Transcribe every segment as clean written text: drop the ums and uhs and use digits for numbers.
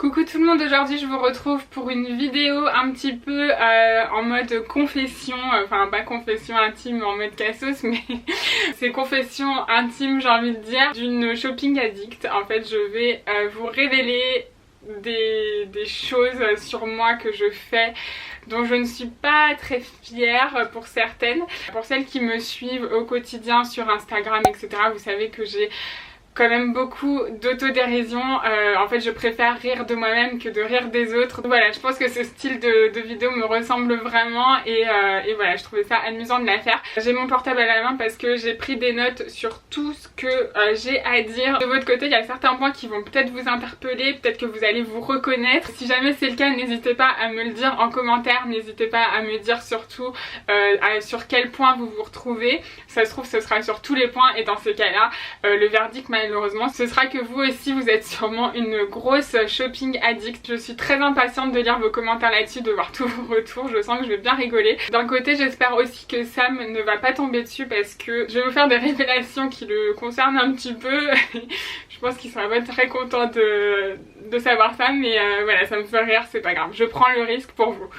Coucou tout le monde, aujourd'hui je vous retrouve pour une vidéo un petit peu en mode confession, enfin pas confession intime en mode cassos, mais c'est confession intime j'ai envie de dire, d'une shopping addict. En fait je vais vous révéler des choses sur moi que je fais dont je ne suis pas très fière pour certaines. Pour celles qui me suivent au quotidien sur Instagram etc, vous savez que j'ai quand même beaucoup d'autodérision. En fait je préfère rire de moi-même que de rire des autres. Voilà, je pense que ce style de vidéo me ressemble vraiment et voilà, je trouvais ça amusant de la faire. J'ai mon portable à la main parce que j'ai pris des notes sur tout ce que j'ai à dire. De votre côté il y a certains points qui vont peut-être vous interpeller, peut-être que vous allez vous reconnaître. Si jamais c'est le cas, n'hésitez pas à me le dire en commentaire, n'hésitez pas à me dire surtout sur quel point vous vous retrouvez. Ça se trouve ce sera sur tous les points et dans ces cas là le verdict malheureusement ce sera que vous aussi vous êtes sûrement une grosse shopping addict. Je suis très impatiente de lire vos commentaires là-dessus, de voir tous vos retours, je sens que je vais bien rigoler. D'un côté j'espère aussi que Sam ne va pas tomber dessus parce que je vais vous faire des révélations qui le concernent un petit peu. Je pense qu'il sera pas très content de savoir ça, mais voilà, ça me fait rire, c'est pas grave, je prends le risque pour vous.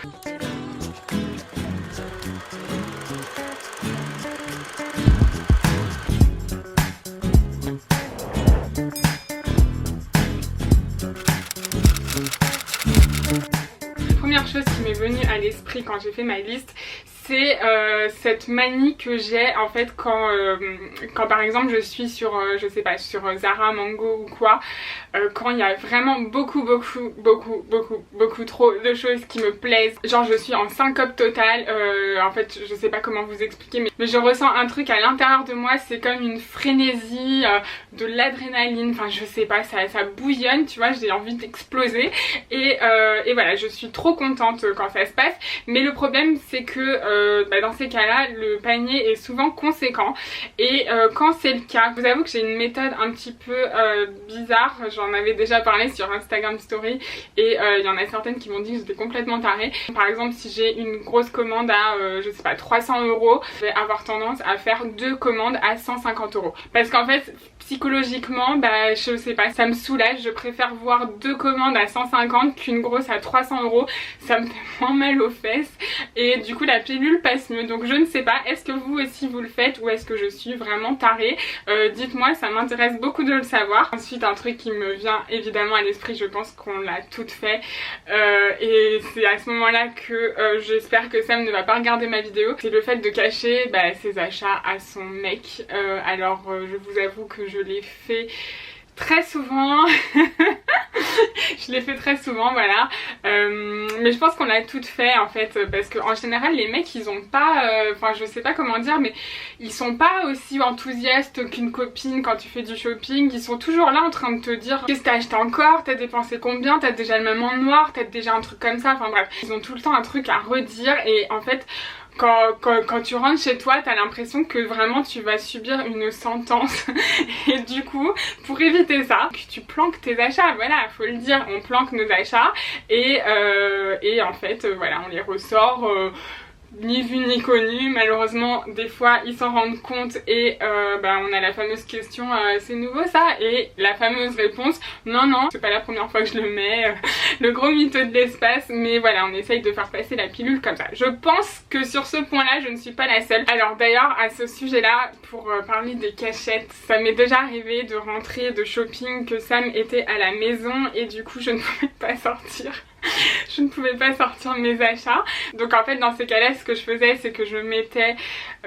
Première chose qui m'est venue à l'esprit quand j'ai fait ma liste, c'est cette manie que j'ai en fait quand par exemple je suis sur je sais pas, sur Zara, Mango ou quoi, quand il y a vraiment beaucoup trop de choses qui me plaisent, genre je suis en syncope totale, en fait je sais pas comment vous expliquer, mais je ressens un truc à l'intérieur de moi, c'est comme une frénésie, de l'adrénaline, enfin je sais pas, ça bouillonne, tu vois, j'ai envie d'exploser et voilà, je suis trop contente quand ça se passe. Mais le problème c'est que dans ces cas là le panier est souvent conséquent et quand c'est le cas, je vous avoue que j'ai une méthode un petit peu bizarre. J'en avais déjà parlé sur Instagram Story et il y en a certaines qui m'ont dit que j'étais complètement tarée. Par exemple si j'ai une grosse commande à je sais pas 300 €, je vais avoir tendance à faire deux commandes à 150 € parce qu'en fait psychologiquement je sais pas, ça me soulage. Je préfère voir deux commandes à 150 qu'une grosse à 300 €, ça me fait moins mal aux fesses et du coup la pilule passe mieux. Donc je ne sais pas, est-ce que vous aussi vous le faites ou est-ce que je suis vraiment tarée? Dites-moi, ça m'intéresse beaucoup de le savoir. Ensuite un truc qui me vient évidemment à l'esprit, je pense qu'on l'a toutes fait et c'est à ce moment là que j'espère que Sam ne va pas regarder ma vidéo, c'est le fait de cacher ses achats à son mec. Alors je vous avoue que je l'ai fait très souvent. Je l'ai fait très souvent, voilà, mais je pense qu'on l'a toutes fait en fait, parce qu'en général les mecs ils ont pas, enfin je sais pas comment dire, mais ils sont pas aussi enthousiastes qu'une copine quand tu fais du shopping. Ils sont toujours là en train de te dire qu'est-ce que t'as acheté encore, t'as dépensé combien, t'as déjà le même en noir, t'as déjà un truc comme ça, enfin bref, ils ont tout le temps un truc à redire et en fait quand tu rentres chez toi, t'as l'impression que vraiment tu vas subir une sentence et du coup pour éviter ça, tu planques tes achats, voilà, faut le dire, on planque nos achats et en fait voilà, on les ressort ni vu ni connu. Malheureusement des fois ils s'en rendent compte et on a la fameuse question c'est nouveau ça, et la fameuse réponse non non c'est pas la première fois que je le mets, le gros mytho de l'espace. Mais voilà, on essaye de faire passer la pilule comme ça. Je pense que sur ce point là je ne suis pas la seule. Alors d'ailleurs à ce sujet là, pour parler des cachettes, ça m'est déjà arrivé de rentrer de shopping, que Sam était à la maison et du coup je ne pouvais pas sortir. Je ne pouvais pas sortir mes achats. Donc en fait dans ces cas là ce que je faisais c'est que je mettais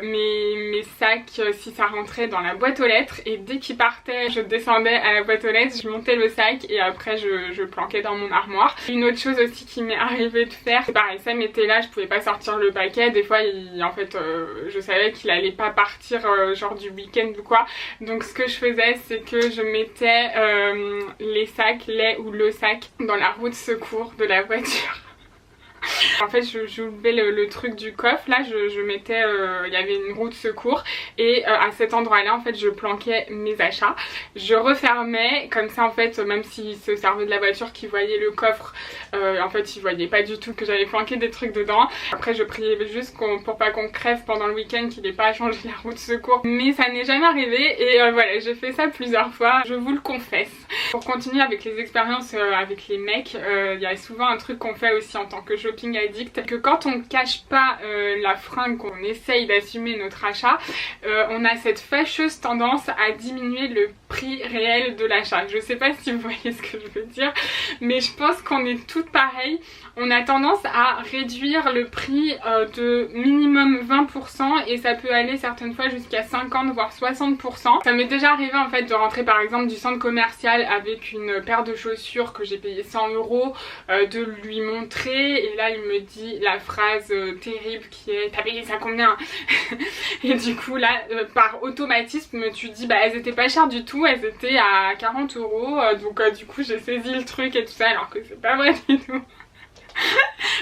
mes sacs si ça rentrait dans la boîte aux lettres et dès qu'ils partaient je descendais à la boîte aux lettres, je montais le sac et après je planquais dans mon armoire. Une autre chose aussi qui m'est arrivé de faire, c'est pareil, Sam était là, je pouvais pas sortir le paquet, des fois en fait je savais qu'il allait pas partir genre du week-end ou quoi, donc ce que je faisais c'est que je mettais les sacs, ou le sac dans la roue de secours de la voiture. En fait j'ouvrais le truc du coffre là, je mettais, il y avait une roue de secours et à cet endroit là en fait je planquais mes achats. Je refermais comme ça en fait, même s'ils se servaient de la voiture qui voyait le coffre, en fait ils voyaient pas du tout que j'avais planqué des trucs dedans. Après je priais juste pour pas qu'on crève pendant le week-end, qu'il ait pas à changer la roue de secours, mais ça n'est jamais arrivé et voilà, j'ai fait ça plusieurs fois, je vous le confesse. Pour continuer avec les expériences avec les mecs, il y a souvent un truc qu'on fait aussi en tant que shopping addict, que quand on cache pas la fringue, qu'on essaye d'assumer notre achat, on a cette fâcheuse tendance à diminuer le prix réel de l'achat. Je sais pas si vous voyez ce que je veux dire, mais je pense qu'on est toutes pareilles. On a tendance à réduire le prix de minimum 20% et ça peut aller certaines fois jusqu'à 50 voire 60%. Ça m'est déjà arrivé en fait de rentrer par exemple du centre commercial avec une paire de chaussures que j'ai payé 100 €, de lui montrer et là il me dit la phrase terrible qui est "t'as payé ça combien?" Et du coup là par automatisme tu dis bah elles étaient pas chères du tout, elles étaient à 40 €, donc du coup j'ai saisi le truc et tout ça alors que c'est pas vrai du tout.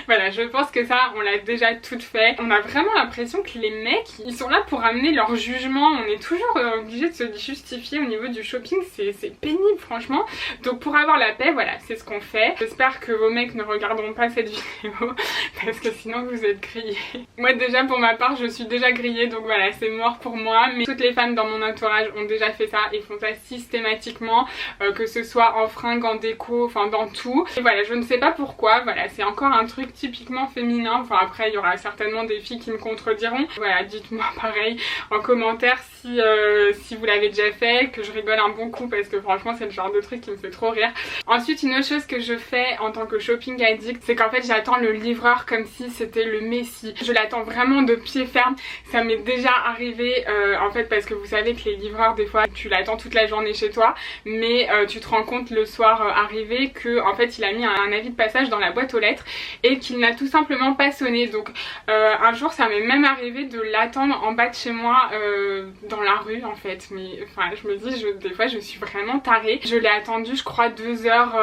Voilà, je pense que ça on l'a déjà toutes fait. On a vraiment l'impression que les mecs ils sont là pour amener leur jugement, on est toujours obligé de se justifier au niveau du shopping, c'est pénible franchement. Donc pour avoir la paix, voilà, c'est ce qu'on fait. J'espère que vos mecs ne regarderont pas cette vidéo parce que sinon vous êtes grillés. Moi déjà pour ma part je suis déjà grillée, donc voilà, c'est mort pour moi. Mais toutes les femmes dans mon entourage ont déjà fait ça et font ça systématiquement, que ce soit en fringues, en déco, enfin dans tout. Et voilà, je ne sais pas pourquoi, voilà, c'est encore un truc typiquement féminin. Enfin après il y aura certainement des filles qui me contrediront. Voilà, dites-moi pareil en commentaire si vous l'avez déjà fait, que je rigole un bon coup parce que franchement c'est le genre de truc qui me fait trop rire. Ensuite une autre chose que je fais en tant que shopping addict, c'est qu'en fait j'attends le livreur comme si c'était le messie. Je l'attends vraiment de pied ferme. Ça m'est déjà arrivé en fait parce que vous savez que les livreurs des fois tu l'attends toute la journée chez toi, mais tu te rends compte le soir arrivé que en fait il a mis un avis de passage dans la boîte aux lettres et qu'il n'a tout simplement pas sonné. Donc un jour ça m'est même arrivé de l'attendre en bas de chez moi dans la rue en fait. Mais enfin je me dis des fois je suis vraiment tarée. Je l'ai attendu je crois 2 heures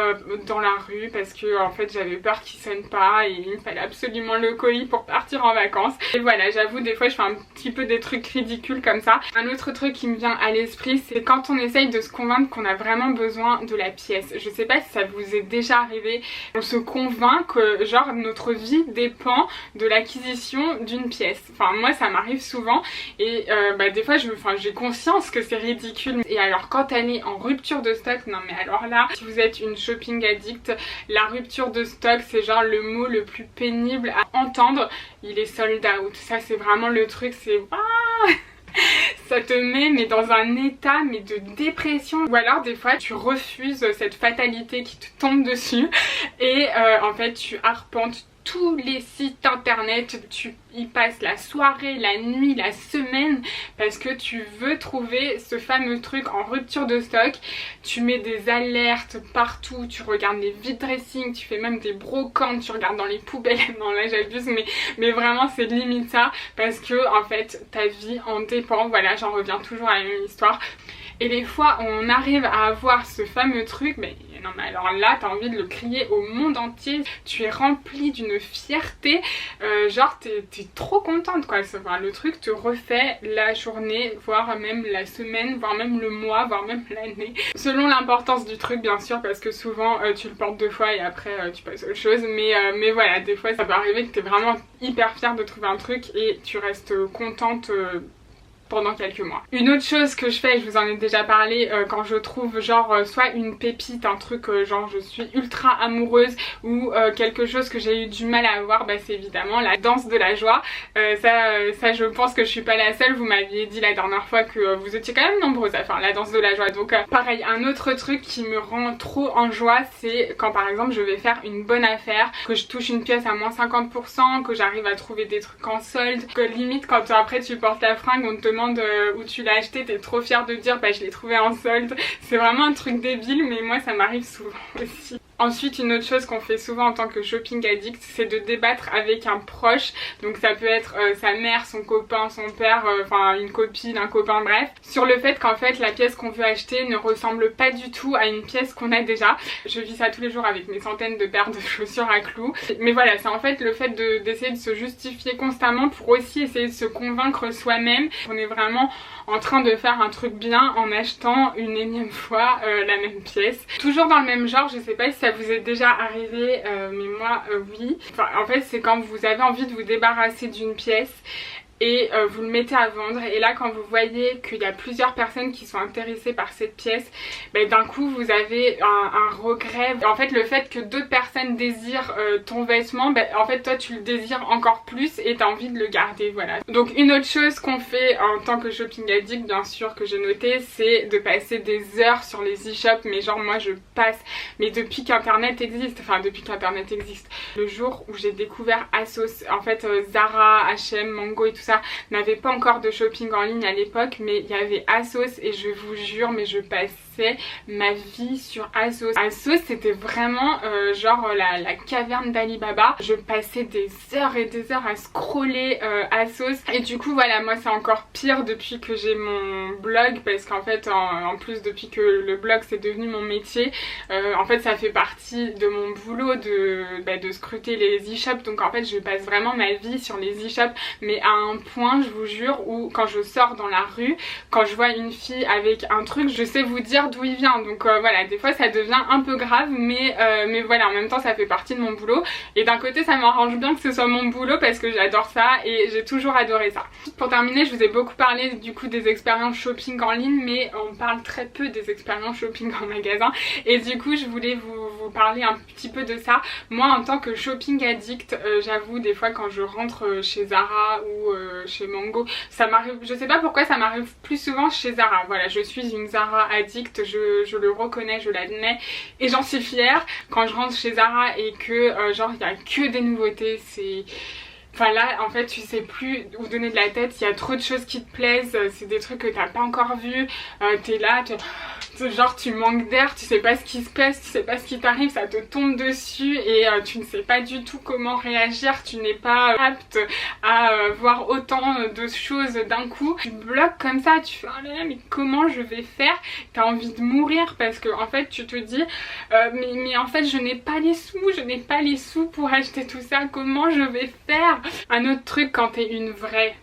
dans la rue parce que en fait j'avais peur qu'il sonne pas et il me fallait absolument le colis pour partir en vacances. Et voilà, j'avoue des fois je fais un petit peu des trucs ridicules comme ça. Un autre truc qui me vient à l'esprit, c'est quand on essaye de se convaincre qu'on a vraiment besoin de la pièce. Je sais pas si ça vous est déjà arrivé, on se convainc que genre notre vie dépend de l'acquisition d'une pièce. Enfin moi ça m'arrive souvent et des fois j'ai conscience que c'est ridicule. Et alors quand elle est en rupture de stock, non mais alors là, si vous êtes une shopping addict, la rupture de stock c'est genre le mot le plus pénible à entendre. Il est sold out, ça c'est vraiment le truc, c'est ça te met mais dans un état mais de dépression, ou alors des fois tu refuses cette fatalité qui te tombe dessus et en fait tu arpentes tous les sites internet, tu y passes la soirée, la nuit, la semaine parce que tu veux trouver ce fameux truc en rupture de stock. Tu mets des alertes partout, tu regardes les vide dressing, tu fais même des brocantes, tu regardes dans les poubelles. Non là j'abuse mais vraiment c'est limite ça parce que en fait ta vie en dépend. Voilà, j'en reviens toujours à la même histoire. Et les fois où on arrive à avoir ce fameux truc, mais non mais alors là t'as envie de le crier au monde entier. Tu es remplie d'une fierté, genre t'es trop contente quoi. Enfin, le truc te refait la journée, voire même la semaine, voire même le mois, voire même l'année. Selon l'importance du truc bien sûr, parce que souvent tu le portes 2 fois et après tu passes à autre chose. Mais voilà, des fois ça peut arriver que t'es vraiment hyper fière de trouver un truc et tu restes contente pendant quelques mois. Une autre chose que je fais, je vous en ai déjà parlé, quand je trouve genre soit une pépite, un truc genre je suis ultra amoureuse ou quelque chose que j'ai eu du mal à avoir, bah c'est évidemment la danse de la joie. Ça je pense que je suis pas la seule, vous m'aviez dit la dernière fois que vous étiez quand même nombreuses à faire la danse de la joie. Donc pareil, un autre truc qui me rend trop en joie, c'est quand par exemple je vais faire une bonne affaire, que je touche une pièce à moins 50%, que j'arrive à trouver des trucs en solde, que limite quand après tu portes la fringue on te demande demandes où tu l'as acheté, t'es trop fière de dire bah je l'ai trouvé en solde. C'est vraiment un truc débile, mais moi ça m'arrive souvent aussi. Ensuite, une autre chose qu'on fait souvent en tant que shopping addict, c'est de débattre avec un proche. Donc ça peut être sa mère, son copain, son père, enfin une copine, un copain, bref. Sur le fait qu'en fait la pièce qu'on veut acheter ne ressemble pas du tout à une pièce qu'on a déjà. Je vis ça tous les jours avec mes centaines de paires de chaussures à clous. Mais voilà, c'est en fait le fait d'essayer de se justifier constamment pour aussi essayer de se convaincre soi-même qu'on est vraiment en train de faire un truc bien en achetant une énième fois la même pièce. Toujours dans le même genre, je sais pas si ça vous est déjà arrivé, mais moi oui. Enfin, en fait c'est quand vous avez envie de vous débarrasser d'une pièce et vous le mettez à vendre, et là quand vous voyez qu'il y a plusieurs personnes qui sont intéressées par cette pièce, ben, d'un coup vous avez un regret. En fait le fait que d'autres personnes désirent ton vêtement, ben, en fait toi tu le désires encore plus et tu as envie de le garder, voilà. Donc une autre chose qu'on fait en tant que shopping addict, bien sûr, que j'ai noté, c'est de passer des heures sur les e-shops. Mais genre moi je passe, mais depuis qu'internet existe, le jour où j'ai découvert ASOS, en fait Zara, H&M, Mango et tout ça n'avait pas encore de shopping en ligne à l'époque, mais il y avait ASOS et je vous jure, mais je passais ma vie sur ASOS. ASOS c'était vraiment genre la caverne d'Alibaba. Je passais des heures et des heures à scroller ASOS, et du coup voilà, moi c'est encore pire depuis que j'ai mon blog, parce qu'en fait en plus depuis que le blog c'est devenu mon métier, en fait ça fait partie de mon boulot de scruter les e-shops. Donc en fait je passe vraiment ma vie sur les e-shops, mais à un point, je vous jure, où quand je sors dans la rue, quand je vois une fille avec un truc, je sais vous dire d'où il vient. Donc voilà, des fois ça devient un peu grave, mais voilà, en même temps ça fait partie de mon boulot, et d'un côté ça m'arrange bien que ce soit mon boulot parce que j'adore ça et j'ai toujours adoré ça. Pour terminer, je vous ai beaucoup parlé du coup des expériences shopping en ligne, mais on parle très peu des expériences shopping en magasin, et du coup je voulais vous parler un petit peu de ça. Moi en tant que shopping addict, j'avoue des fois quand je rentre chez Zara ou chez Mango, ça m'arrive, je sais pas pourquoi ça m'arrive plus souvent chez Zara. Voilà, je suis une Zara addict, je le reconnais, je l'admets et j'en suis fière. Quand je rentre chez Zara et que genre il y a que des nouveautés, c'est... Enfin là en fait tu sais plus où donner de la tête, il y a trop de choses qui te plaisent, c'est des trucs que t'as pas encore vu, t'es là, genre tu manques d'air, tu sais pas ce qui se passe, tu sais pas ce qui t'arrive, ça te tombe dessus et tu ne sais pas du tout comment réagir, tu n'es pas apte à voir autant de choses d'un coup. Tu bloques comme ça, tu fais oh là là mais comment je vais faire, t'as envie de mourir parce que en fait tu te dis mais en fait je n'ai pas les sous pour acheter tout ça, comment je vais faire. Un autre truc quand t'es une vraie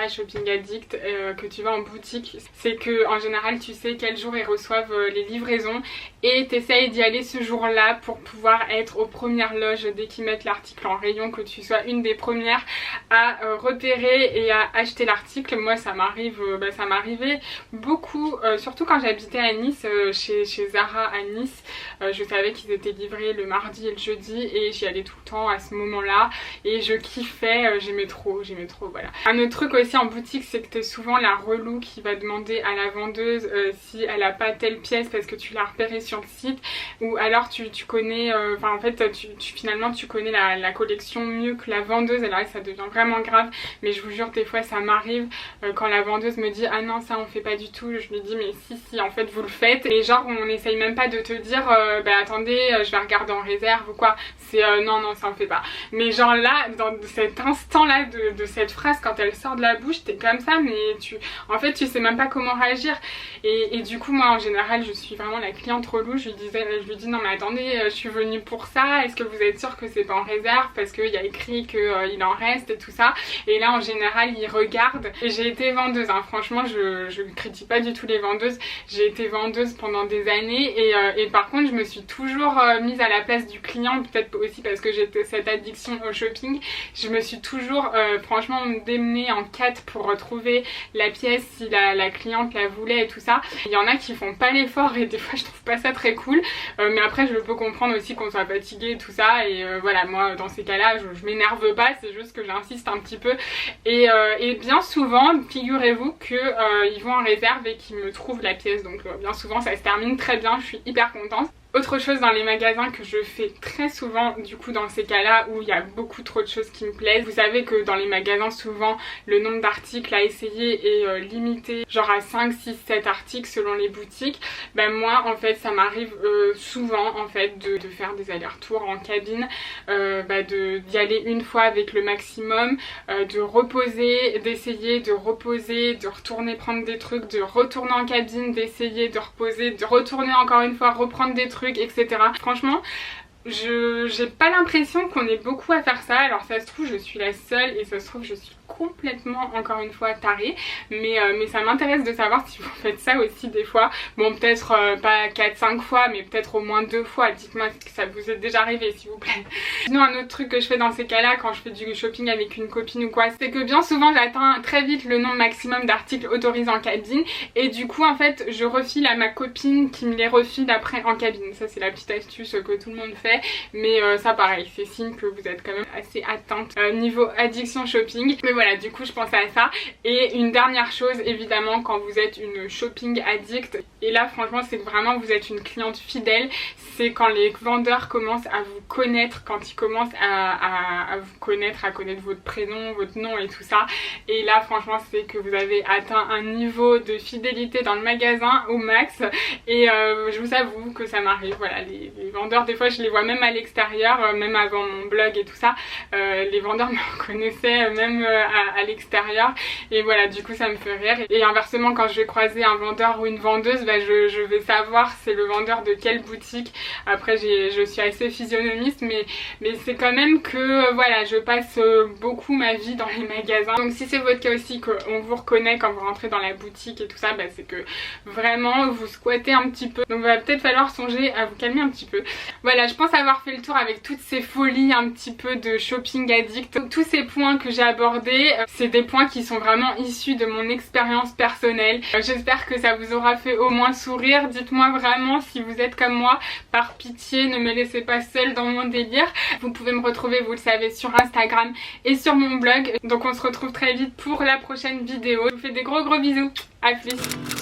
shopping addict, que tu vas en boutique, c'est que en général tu sais quel jour ils reçoivent les livraisons et t'essayes d'y aller ce jour là pour pouvoir être aux premières loges dès qu'ils mettent l'article en rayon, que tu sois une des premières à repérer et à acheter l'article. Moi ça m'arrive, ça m'arrivait beaucoup, surtout quand j'habitais à Nice, chez Zara à Nice. Je savais qu'ils étaient livrés le mardi et le jeudi et j'y allais tout le temps à ce moment là et je kiffais, j'aimais trop, voilà. Un autre truc aussi en boutique, c'est que t'es souvent la relou qui va demander à la vendeuse si elle a pas telle pièce parce que tu l'as repérée sur le site, ou alors tu connais, enfin en fait finalement tu connais la collection mieux que la vendeuse, et là ça devient vraiment grave. Mais je vous jure des fois ça m'arrive quand la vendeuse me dit ah non ça on fait pas du tout, je lui dis mais si en fait vous le faites, et genre on essaye même pas de te dire bah attendez je vais regarder en réserve ou quoi, c'est non ça on fait pas. Mais genre là dans cet instant là de cette phrase, quand elle sort de la bouche, t'es comme ça, mais en fait tu sais même pas comment réagir. Et du coup moi en général je suis vraiment la cliente relou, je lui dis non mais attendez je suis venue pour ça, est-ce que vous êtes sûr que c'est pas en réserve parce qu'il y a écrit qu'il en reste et tout ça. Et là en général il regarde. Et j'ai été vendeuse hein. Franchement je critique pas du tout les vendeuses, j'ai été vendeuse pendant des années et par contre je me suis toujours mise à la place du client, peut-être aussi parce que j'ai cette addiction au shopping. Je me suis toujours franchement démenée en 4 pour retrouver la pièce si la cliente la voulait et tout ça. Il y en a qui font pas l'effort et des fois je trouve pas ça très cool, mais après je peux comprendre aussi qu'on soit fatigué et tout ça, et voilà, moi dans ces cas là je m'énerve pas, c'est juste que j'insiste un petit peu et bien souvent figurez-vous que ils vont en réserve et qu'ils me trouvent la pièce, donc bien souvent ça se termine très bien, je suis hyper contente. Autre chose dans les magasins que je fais très souvent, du coup dans ces cas-là où il y a beaucoup trop de choses qui me plaisent, vous savez que dans les magasins souvent le nombre d'articles à essayer est limité, genre à 5, 6, 7 articles selon les boutiques. Ben moi en fait ça m'arrive souvent en fait de faire des allers-retours en cabine, d'y aller une fois avec le maximum, de reposer, d'essayer de reposer, de retourner prendre des trucs, de retourner en cabine, d'essayer de reposer, de retourner encore une fois, reprendre des trucs, etc. Franchement, j'ai pas l'impression qu'on ait beaucoup à faire ça. Alors ça se trouve je suis la seule et ça se trouve je suis complètement encore une fois tarée, mais ça m'intéresse de savoir si vous faites ça aussi des fois. Bon peut-être pas 4-5 fois mais peut-être au moins 2 fois, dites-moi si ça vous est déjà arrivé s'il vous plaît. Sinon un autre truc que je fais dans ces cas là quand je fais du shopping avec une copine ou quoi, c'est que bien souvent j'atteins très vite le nombre maximum d'articles autorisés en cabine et du coup en fait je refile à ma copine qui me les refile après en cabine. Ça c'est la petite astuce que tout le monde fait, mais ça pareil c'est signe que vous êtes quand même assez atteinte niveau addiction shopping. Mais voilà, du coup je pensais à ça. Et une dernière chose évidemment quand vous êtes une shopping addict, et là franchement c'est que vraiment vous êtes une cliente fidèle, c'est quand les vendeurs commencent à vous connaître, quand ils commencent à vous connaître, à connaître votre prénom, votre nom et tout ça. Et là franchement c'est que vous avez atteint un niveau de fidélité dans le magasin au max. Et je vous avoue que ça m'arrive, voilà, les vendeurs des fois je les vois même à l'extérieur, même avant mon blog et tout ça, les vendeurs me reconnaissaient même à l'extérieur et voilà, du coup ça me fait rire. Et inversement quand je vais croiser un vendeur ou une vendeuse, bah, je vais savoir c'est le vendeur de quelle boutique. Après je suis assez physionomiste mais c'est quand même que voilà, je passe beaucoup ma vie dans les magasins. Donc si c'est votre cas aussi, qu'on vous reconnaît quand vous rentrez dans la boutique et tout ça, bah, c'est que vraiment vous squattez un petit peu. Donc il va peut-être falloir songer à vous calmer un petit peu. Voilà, je pense avoir fait le tour avec toutes ces folies un petit peu de shopping addict. Tous ces points que j'ai abordés, c'est des points qui sont vraiment issus de mon expérience personnelle. J'espère que ça vous aura fait au moins sourire. Dites-moi vraiment si vous êtes comme moi. Par pitié, ne me laissez pas seule dans mon délire. Vous pouvez me retrouver, vous le savez, sur Instagram et sur mon blog. Donc on se retrouve très vite pour la prochaine vidéo. Je vous fais des gros bisous. À plus.